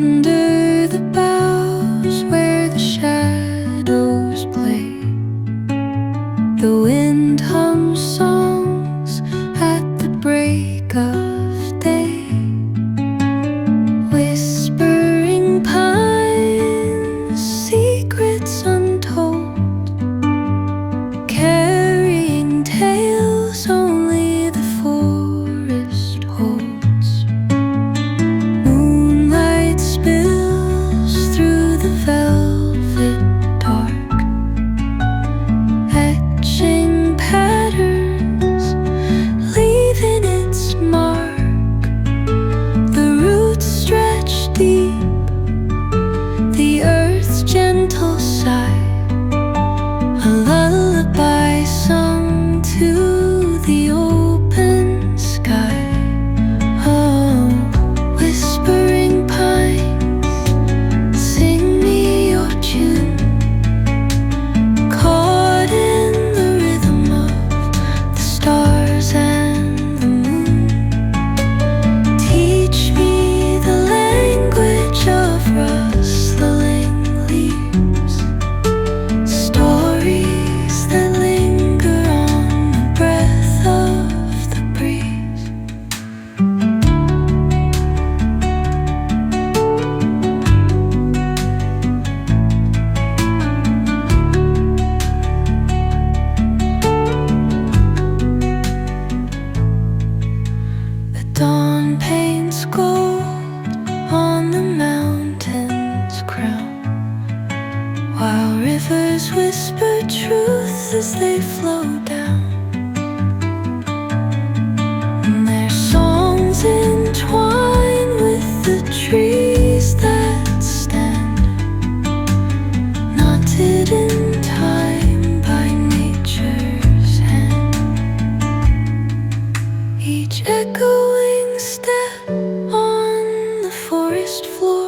Under the boughs where the shadows play, the wind hums songs at the break of day. Whispering pines, secrets untold, carrying tales only the forest holds. Moonlight spills through the velvet dark, etching patterns, leaving its mark. The roots stretch deep, the earth's gentle sigh, a lullaby sung to the open sky. Oh, whispering pines, sing me your tune, caught in the rhythm of the stars and the moon. Teach me the language of rustling leaves, stories that linger on the breath of the breeze. The dawn paints gold on the mountain's crown, while rivers whisper truth as they flow down. And their songs entwine with the trees that stand, knotted in time by nature's hand. Each echoing step on the forest floor